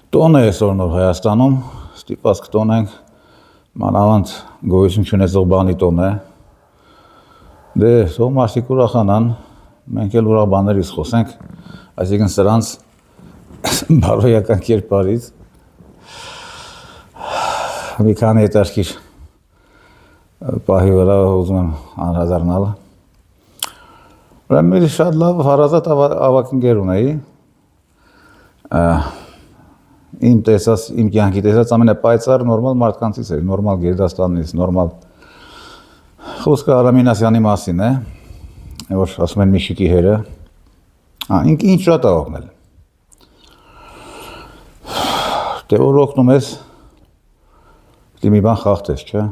Տոն է այսօր նոր Հայաստանում, ստիպված կտոն ենք, մանավանդ գոյություն չունեցող բանի տոն է։ Դե, թող մարդիկ ուրախանան, մենք էլ ուրախ բաներից խոսենք, այսինքն սրանց բարոյական կերպարից մի քանի հետաքրքիր պահի վրա ուզում եմ անդրադառնալ։ Ուրեմն մի շատ լավ հարազատ ավագ ընկեր ունեի, իմ կյանքի տեսած ամենապայծառ նորմալ մարդկանցից էր, նորմալ գերդաստանից, նորմալ խոսքը Արամ Մինասյանի մասին է, որ ասում են Միշիկի հերը, ինձ շատ է օգնել։ Դե որ օգնում ես, դի մի բան խախտես, չէ։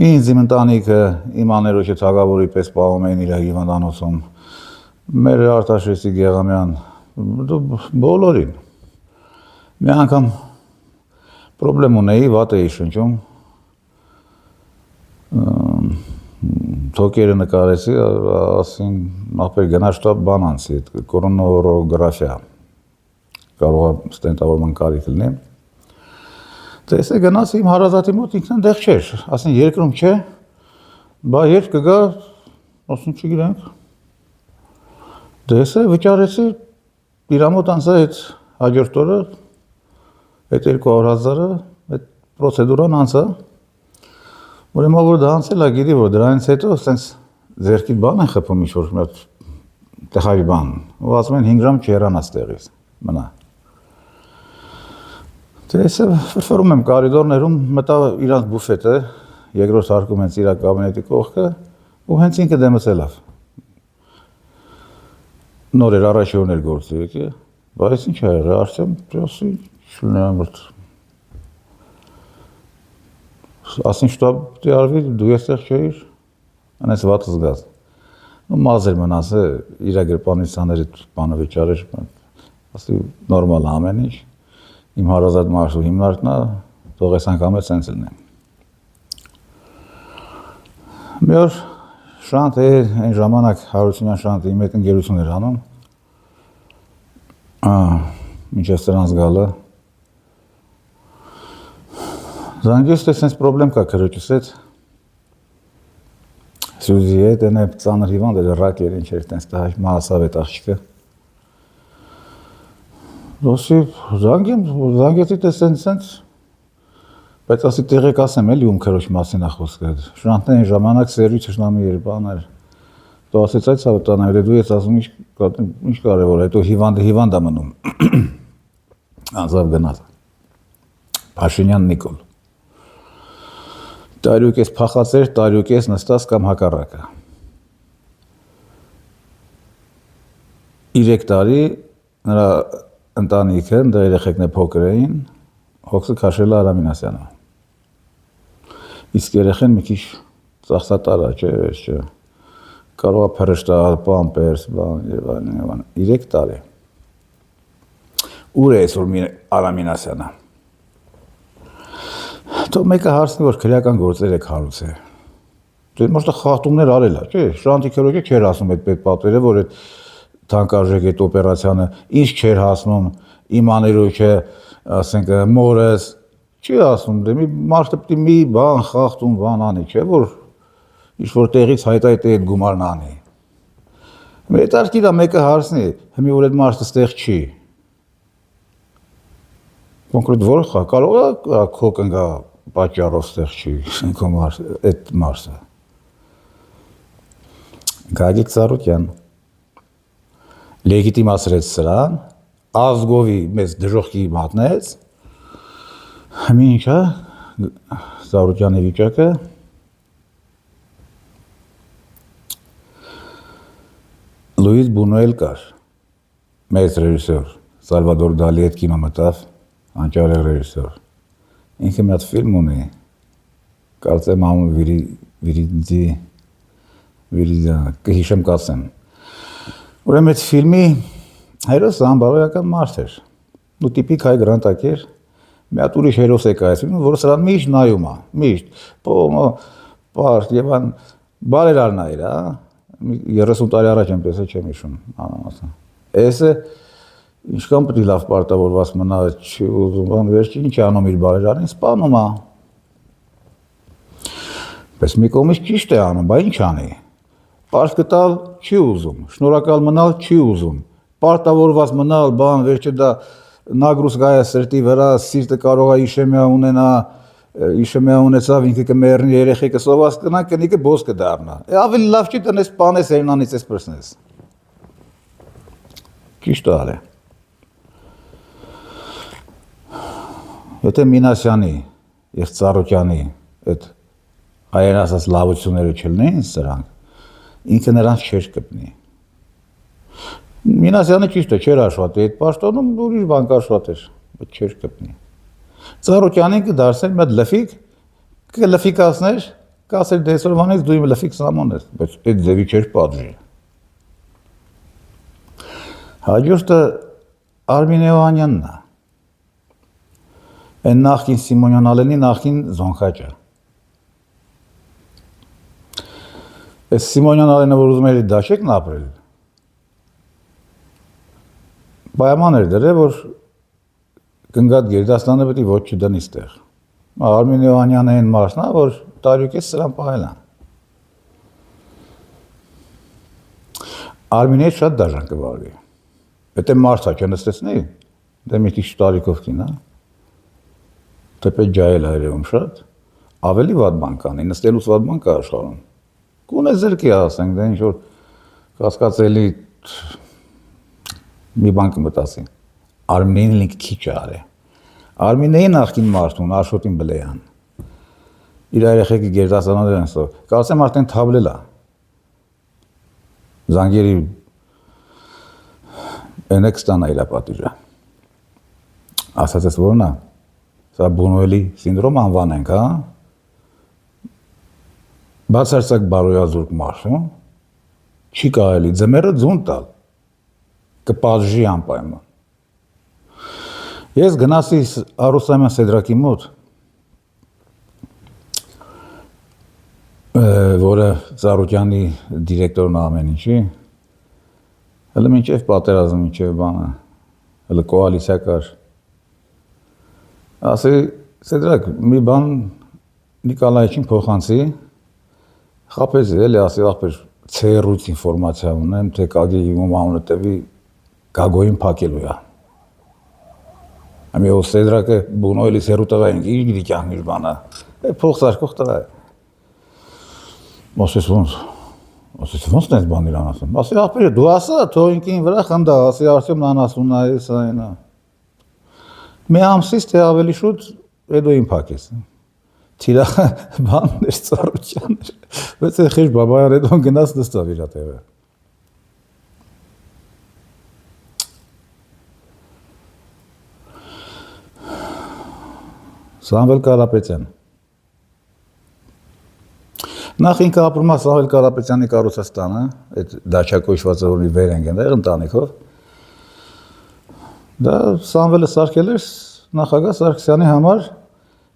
Ինձ իմ ընտանիքը, իմ աներոջը թագավորի պես պահում էին իր հիվանդանոցում, մեր Արտաշեսի Գեղամյան, բոլորին։ Մի անգամ պրոբլեմ ունեի, վատ էի շնչում, թոքերը նկարեցի, ասին, ախպեր գնար շտապ բան անցի, կորոնորոգրաֆիա, կարող է ստենտավորման կարիք լինի։ Տեսե գնաց իմ հարազատի մոտ ինքնն դեղ չէր, ասին երկրում չէ, բա երբ կգա, ասին չգիտենք։ Դեսե վճարեցի իր մոտ անցա այդ հաջորդ օրը, այդ 200,000-ը, այդ պրոցեդուրան անցա, ուրեմն որ դա անցել է, գիտի որ դրանից հետո սենց ձերքիդ բան են խփում ինչ-որ մի հատ տխավի բան, ու ասում են 5 ժամ չհեռանաս տեղից, մնա։ Դեսե ֆրֆրում եմ կարիդորներում, մտա իրանց բուֆետը, երկրորդ հարկում հենց իր կաբինետի կողքը, ու հենց ինքը դեմս ելավ։ Նոր էր առաջի օրն էր գործի եկի, բայց ինչ է եղել, արդեն ասի չունեմ վրտ։ Ասին շտապ դի արվի, դու եստեղ չէիր, անես վատ զգաց։ Ու մազեր մնաս է, իր գրպանիցաների բանը վիճարեր, ասի նորմալ ամեն ինչ, իմ հարազատ մարդու հիմնարկն է, թող այս անգամ է սենց լինեմ։ Մի օր Շանտ է, այն ժամանակ Հարությունյան Շանտը իմ հետ ընկերություն էր անում, մինչև սրանց գալը, զանգեց թե սենց պրոբլեմ կա քրոջս հետ, Սյուզի հետ, են է ծանր հիվանդ էր, ռակ էր ինչ էր, տենց տահ մահասավետ աղջիկը։ Դոսի զանգեցի թե սենց, բայց ասի տեղեք ասեմ էլի ում քրոջ մասին է խոսքը, Շանտն այն ժամանակ սերվի թշնամի էր, բան էր, դու ասեց այդ սավտանայր, դու ես ասում ինչ կարևոր է, հետո հիվանդ է մնում, անձավ գնաց, Փաշինյան Նիկոլ, տարյոկես փախած էր, տարյոկես նստած կամ հակառակը, 3 տարի նրա ընտանիքը, նրա երեխեքն է փոքր էին, հոգսը քաշել է Արամ Մինասյանը, իսկ երեխեն մի քիչ ծախսատար է, չէ, կարող է փրշտա, պամպերս, բան եւ այլն, 3 տարի։ Ուր է այսօր Արամ Մինասյանը։ Թող մեկը հարցնի, որ քրեական գործեր եք հարուցել։ Դե մոստը խախտումներ արել է, չէ, Շանտի քրոջը չէր ասում այդ պետպատերը, որ այդ թանկարժեք այդ օպերացիանը ինչ չէր հասնում, իմ աներոջը, ասենք մորս, չի ասում, դե մի մարդը պետք է մի բան խախտում, բան անի, չէ, որ ինչ-որ տեղից հայտ այդ գումարն անի։ Հետաքրքիր է մեկը հարցնի, հիմի որ այդ մարդը ստեղ չի։ Կոնկրետ որ խա, կարող է քո կնգա պատճառով ստեղ չի, այդ մարդը։ Գագիկ Ծառուկյան լեգիտիմացրեց սրան, ազգովի մեծ դժողքի մատնեց, հիմի ինչ է, Ծառուկյանի վիճակը, Լուիս Բունուել կար, մեծ ռեժիսոր, Սալվադոր Դալի հետ կինո մտավ, անճարեղ ռեժիսոր, ինքը մի հատ ֆիլմ ունի, կարծեմ համը Վիրիդյան, կհիշեմ կասեմ, ուրեմն այդ ֆիլմի հերոսը անբարոյական մարդ էր, ու տիպիկ հայ գրանտակ էր, մի հատ ուրիշ հերոս է կա այս ֆիլմը, որը սրան միշտ նայում է, միշտ, պարտ, եւ բարերար նայր, 30 տարի առաջ այնպես է չեմ հիշում անամասն։ Էսը ինչքան պետք է լավ պարտավորված մնա, չի ուզում, բան վերջին ինչ անում իր բարերարին, սպանում է։ Պես մի կողմից ճիշտ է անում, բա ինչ անի։ Պարզ գտալ չի ուզում, շնորհակալ մնալ չի ուզում, պարտավորված մնալ, բան վերջը դա նագրուս գայ է սրտի վրա, սիրտը կարող է իշեմիա ունեցավ, ինքը կմեռնի, երեխեքը սոված կնա, կնիկը բոս կդառնա։ Ավելի լավ չի տնես սպանես Էրնանից էս պրսնես։ Ճիշտ է։ Եթե Մինասյանի եւ Ծառուկյանի այդ հայերեն ասած լավությունները չլինեին սրանք, ինքը նրանց չէր կպնի։ Մինասյանը ճիշտ է, չէր աշխատի այդ պաշտոնում, ուրիշ բան կաշխատեր, բայց չէր կպնի։ Ծառուկյանին կդարձներ մի հատ լֆիկ, կլֆիկացներ, կասեր դեսորվանից դու իմ լֆիկ սամանես, բայց այդ ձևի չէր պատժի։ Հաջորդը Արմին Էվանյանն է։ Այն նախքին Սիմոնյան Ալենի նախքին Զոնքաճը։ Այս Սիմոնյան Ալենը, որ ուզում էր դաշեկն ապրել, պայման էր դրել, որ կնգատ Գերդաստանը պետք է ոչ չդնի ստեղ։ Արմին Էվանյանը այն մարսն է, որ տարյուկես սրան պահել են։ Արմինի հետ շատ դաժան կվարվի։ Եթե մարսա չնստեցնի, դե մի քիչ տարիքով կին, թեպետ ջայել հայրեում շատ, ավելի վատ բան կանի, նստելուց վատ բան կա աշխարհում։ Կունե զրկի ասենք, դե ինչ-որ կասկածելի մի բան կմտածի։ Արմինեին լինք քիչ արե։ Արմինեին նախքին մարդուն, Աշոտին Բլեյան։ Իր երեխեքը Գերդաստաններ են ստով։ Կարծեմ արդեն թավլել է։ Զանգերի էնեքստանա իր պատիժը։ Ասած ես որն է։ Սա Բունուելի սինդրոմ անվանենք, հա։ Բացարձակ բարոյազուրկ մարդ, չի կարելի ձմեռը ձուն տալ, կպատժի անպայման։ Ես գնացի Արուսամյան Սեդրակի մոտ, որը Ծառուկյանի դիրեկտորն ամեն ինչի, հələ մինչև պատերազմ, մինչև բանը, հələ կոալիցիա կար։ Ասի, Սեդրակ, մի բան Նիկոլայիչին փոխանցի, խապեցի, էլի ասի, ախպեր ՑՌ-ից ինֆորմացիա ունեմ, թե կագեի ում անունը տևի գագոյին փակելու է։ Ամի որ Սեդրակը Բունոյելի սերու տղա ենք, իր գիտի կյանք իր բանը, փող սարկող տղա է։ Ասես ոնց նենց բան իրան ասում, ասի ախպերը դու ասա, թողինքին վրա խնդա, ասի Արսենն անասուն է, սա այնա։ Մի ամսից թե ավելի շուտ Էդոյին փակեց։ Թիրախը բաններ Ծառուկյաններ, բայց է խիղճ բաբայան Էդոն գնաց նստավ իրա տեղը։ Սամվել Կարապետյան։ Նախ ինքը ապրում է Սամվել Կարապետյանի կառուցած տանը, այդ դաչակոյշվածը, որի վեր են գնել ընտանիքով։ Դա Սամվելը սարքել էր նախագահ Սարգսյանի համար,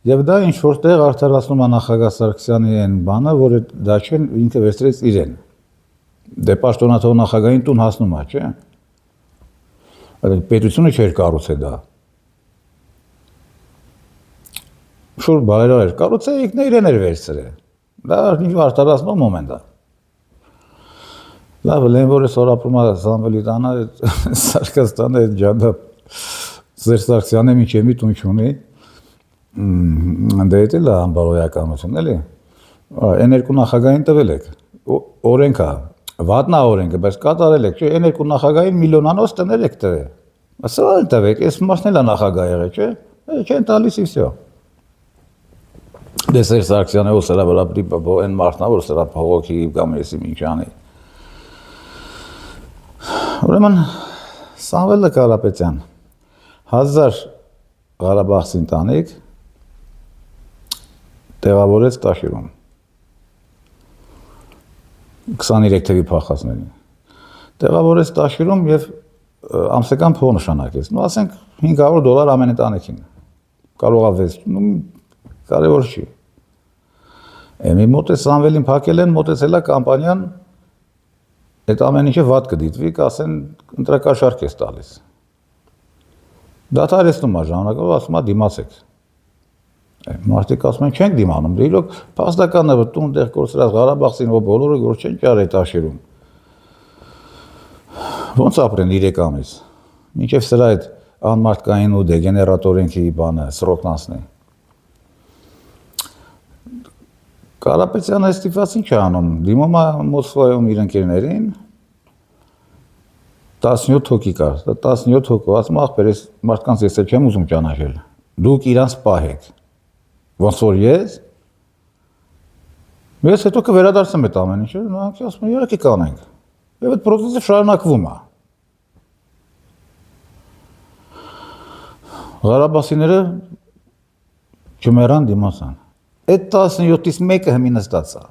եւ դա ինչ որտեղ արդարացնում է նախագահ Սարգսյանի այն բանը, որ այդ դաչեն ինքը վերցրեց իրեն։ Դե պաշտոնաթող նախագահին տուն հասնում է, չէ՞։ Այդ պետությունը չէր կառուցել դա։ Շուտ բարերար էր կառուցել, ինքն իրեն էր վերցրել։ Դա ինչ արդարացնում մոմենտ է։ Լավ, լեն որ էս օրապրում է Սամվելի տանը, Սարգսյանը այդ ջանդապ Սերժ Սարգսյանը միջև մի տուն չունի։ Դե դա անբարոյականություն էլի։ Այն երկու նախագահին տվել եք։ Օրենք է, վատնա օրենքը, բայց կատարել եք, չէ՞, այն երկու նախագահին միլիոնանոց տներ եք տվել։ Ասա այն տվեք, այս մասն էլ է նախագահ եղել, չէ՞։ Չեն տալիս и всё։ Դե Սերժ Սարգսյանը ու սրա վրա պիտի այն մարդն է, որ սրա փողոքի կամ էսի ինչ անի։ Ուրեմն Սամվելը Կարապետյան 1000 Ղարաբաղցի ընտանիք տեղավորեց Տաշիրում 23 թվի փախածներին։ Տեղավորեց Տաշիրում եւ ամսական փող նշանակեց։ Ну ասենք $500 ամեն ընտանիքին։ Կարող է 6, կարևոր չի։ Էմի մոտ է Սամվելին փակել են, մոտեցել է կամպանիան այդ ամեն ինչը վատ կդիտվի, կասեն ընտրակաշարք ես տալիս։ Դադարեցնում է ժամանակով, ասում է դիմացեք։ Մարդիկ ասում են չենք դիմանում, դե իրոք փաստական է, որ տուն դեղ կորցրած Ղարաբաղցին ու բոլորը որ չեն ճար այդ աշերում։ Ոնց ապրեն 3 ամիս։ Մինչև սրա այդ անմարդկային ու դեգեներատորենքի բանը սրոկն անցնի։ Կարապետյանը ստիպված ինչ է անում, դիմում է Մոսկվայում իր ընկերներին 17 հոգի կար, 17 հոգու, ասում ախպեր, ես մարդկանց ես չեմ ուզում ճանաչել, դուք իրանց պահեք, ոնց որ ես հետո կվերադարձեմ այդ ամեն ինչը, նրանք ասում են երեքի կանենք, և այդ պրոցեսը շարունակվում է։ Ղարաբաղցիները չմեռան դիմացան, այդ 17-ից մեկը հիմի նստած է,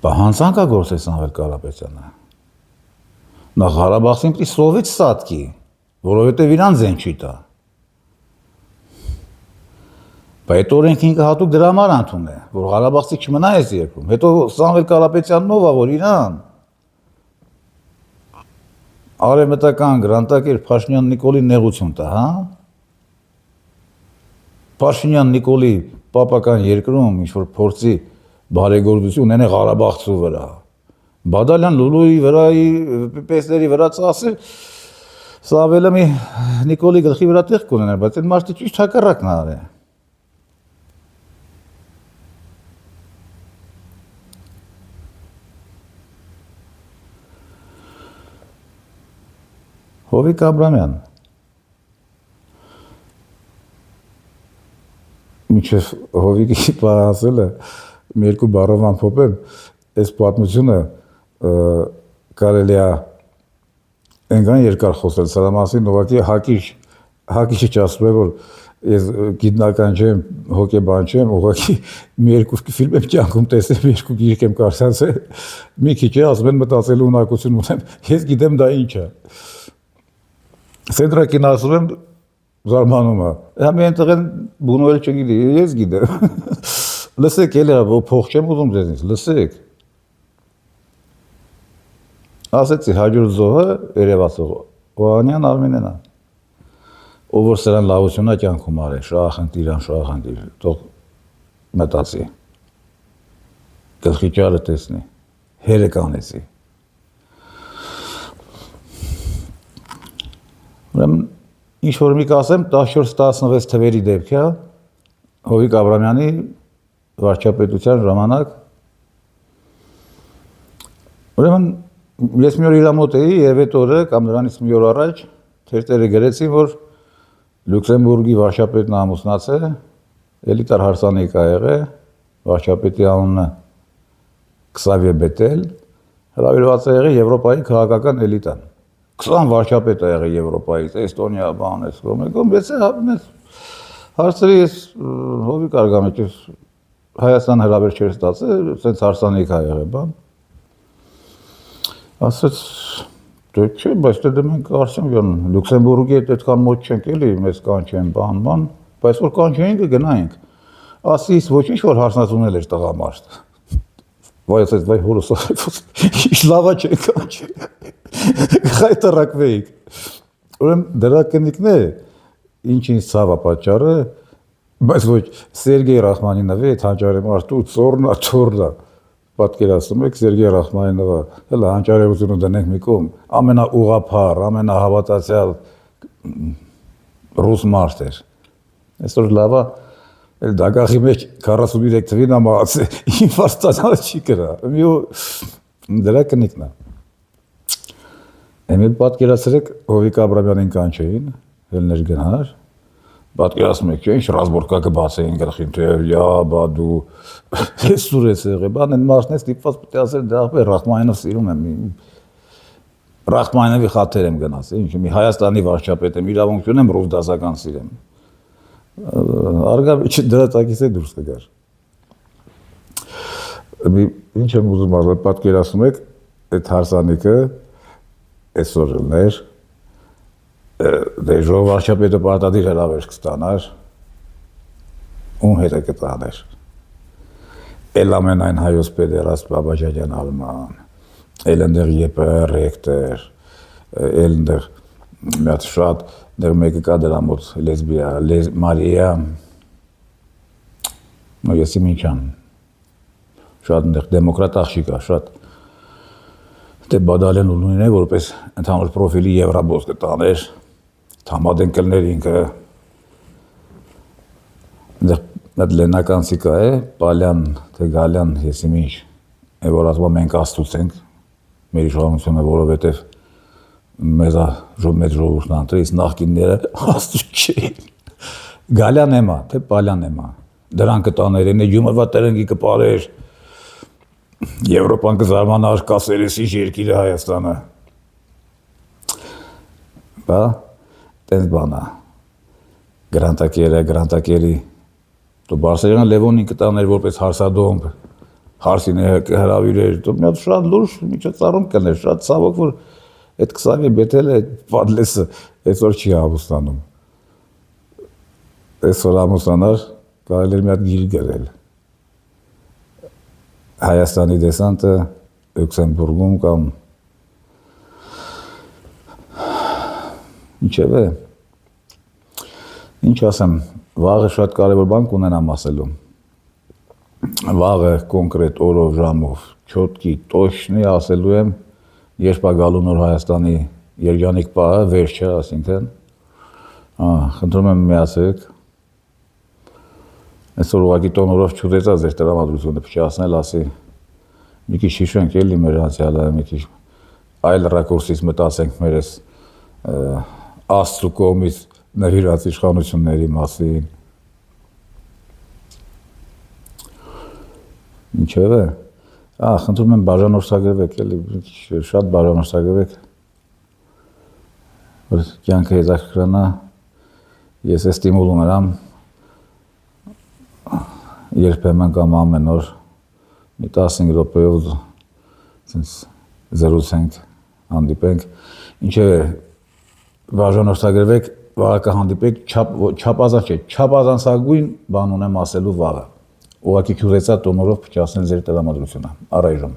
հանցանք է գործել Սամվել Կարապետյանը, նա Ղարաբաղցին պիտի սովից սատկի, որովհետև իրան ձեն չի տա, այդ օրենքը ինքը հատուկ դրա համար ընդուն է, որ Ղարաբաղցի չմնա այս երկրում, հետո Սամվել Կարապետյանն ով է, որ իրան արևմտական գրանտակեր Փաշինյան Նիկոլի նեղություն տա, հա? Փաշինյան Նիկոլի պապական երկրում ինչ-որ փորձի բարեգործություն ունենե Ղարաբաղցու վրա, Բադալյան Լուլուի վրայի պես-ների վրա ծասը Սամվելը մի Նիկոլի գլխի վրա տեղ կունենար, բայց այդ մարդը ճիշտ հակառակն է արել։ Հովիկ Աբրամյան, մինչև Հովիկի պարասելը, մի երկու բառով ամփոփեմ, այս պատմությունը կարելի է այնքան երկար խոսել սրա մասին, ուղղակի հակիչը չասում է, որ ես գիտնական չեմ, հոգեբան չեմ, ուղղակի մի երկու ֆիլմ եմ կյանքում տեսել, մի երկու գիրք եմ կարդացել, մի քիչ է ասում են մտածելու ունակություն ունեմ, ես գիտեմ դա ինչ է։ Սենդրակին ասում եմ, զարմանում է, մի այնտեղ են բունոել չգիտի, ես գիտեմ, լսեք էլի, փող չեմ ուզում ձեզնից, լսեք, ասեցի հաջորդ զոհը երևացող, Օհանյան Արմենեն է, ով որ սրան լավություն է կյանքում արել, շահախնդիր, թող մտածի, գլխի ճարը տեսնի, հերը կանեցի։ Ուրեմն ինչ-որ մի կասեմ 14-16 թվերի դեպք է, Հովիկ Աբրամյանի վարչապետության ժամանակ, ուրեմն ես մի օր իր մոտ էի և այդ օրը կամ նրանից մի օր առաջ թերթերը գրեցին, որ Լյուքսեմբուրգի վարչապետն ամուսնացել, էլիտար հարսանիք ա եղել, վարչապետի անունը Քսավիե Բետել, հրավիրված է եղել Եվրոպայի քաղաքական էլիտան։ 20 վարչապետ է եղել Եվրոպայից, Էստոնիա, բան, ես հարցրի ես Հովիկ Արգամեջը Հայաստան հրավեր չէր ստացել, սենց հարսանիք ա եղել, բան։ Ասեց, դե չէ, բայց դե մենք Արսեն ջան, Լյուքսեմբուրգի հետ այդքան մոտ չենք էլի, մեզ կանչեն, բան, բայց որ կանչեին կգնայինք։ Ասի, ոչինչ որ հարսնացունել էր տղամարդ։ Վայ, ասեց, վայ, հորս ասեց, ինչ լավա չենք կանչել։ Խայտարակվեիք։ Ուրեմն դրա կնիկն է, ինչ ինձ ցավ է պատճառը, բայց ոչ Սերգեյ Ռախմանինովի այդ հանճարի մարդու ծորնա, պատկերացնում եք Սերգեյ Ռախմանինովը, հələ հանճարեղությունը դնենք մի կողմ, ամենաուղղափառ, ամենահավատացյալ ռուս մարդ էր։ Այսօր լավա էլ դագաղի մեջ 43 թվին ամաղացել, ինֆարկտ ստանալ չի կրա, դրա կնիկն է։ Εμείς պատկերացրեք Հովիկ Աբրամյանին կանչեին, ելներ գնար, պատկերացնում եք, ինչ ռազմորկա կբացեին գլխին, թե յա, բա դու, ես սուր ես եղել, բան են մարդն է ստիպված պետք է ասել, դե ախպեր Ռախմանինով սիրում եմ, Ռախմանինովի խաթեր եմ գնաց, ինչ մի Հայաստանի վարչապետ եմ, իրավունք չունեմ ռուս դասական սիրեմ։ Արգավիչը դրա տակից է դուրս կգար։ Ինչ եմ ուզում ասել, պատկերացնում եք, այդ հարսանիքը այսօր ելներ, դե ժողովարդապետը պարտադիր հրավեր կստանար, ում հետ է կտաներ։ էլ ամենայն հայոց պետերաստ Բաբաջանյան Արման, էլ ընդեղ ԵՊ ռեկտոր, էլ ընդեղ մի հատ շատ դեռ մեկը կա դրա մոտ լեսբիա, Մարիա, Եսիմինչյան, շատ ընդեղ դեմոկրատ աղջիկ կա, շատ դե Բադալեն ուլունին է, որպես ընդհանուր պրոֆիլի եվրաբոս կտաներ, թամադեն կլներ ինքը, Այդ լենականցի կա է, Պալյան, թե Գալյան, Եսիմինչ, որ ասում մենք աստուց ենք, մեր իշխանությունը, որովհետև մեզ ժողովուրդն անտրի, իսկ նախկինները աստուց չէին։ Գալյան էմա, թե Պալյան էմա, դրան կտաներ, են յումորվա տրենգի կպարեր, Եվրոպան կզարմանար կասերեսի երկիրը Հայաստանը։ Բա, տենց բանա, գրանտակերի, Դու Բարսեղյան Լևոնին կտաներ որպես հարսադոմբ, հարսին հրավիրեր, դու մի հատ շատ լուրջ միջոցառում կներ, շատ ցավոք, որ այդ 20-ի բետելը պատլեսը այսօր չի ամուսնանում։ Այսօր ամուսնանար, կարելի էր մի հատ գիրք գրել։ Հայաստանի դեսանտը Լյուքսեմբուրգում կամ ինչևէ, ինչ ասեմ, վաղը շատ կարևոր բան կունենամ ասելու։ Վաղը կոնկրետ օրով, ժամով, չոտքի, տոշնի ասելու եմ, երբ գալու նոր Հայաստանի երջանիկ պահը, վերջը, ասինքն, խնդրում եմ միացեք, այսօր ուղղակի տոնորով չուզեցա ձեր տրամադրությունը փչացնել, ասի, մի քիչ հիշենք էլի մեր անցյալը, մի քիչ այլ ռակուրսից մտածենք մեր այս Աստծու կողմից նվիրված իշխանությունների մասին։ Ինչևէ, խնդրում եմ բաժանորդագրվեք, էլի շատ բաժանորդագրվեք, որ կյանքը հետաքրքրանա, ես է ստիմուլ ունենամ, երբեմն կամ ամեն օր մի 15 րոպեով զրուցենք, հանդիպենք, ինչևէ, բաժանորդագրվեք, վաղը կհանդիպեք, չափազանցագույն բան ունեմ ասելու վաղը։ Ուղղակի քյուրեցա տոնորով փչացնել ձեր տրամադրությունը, առայժմ։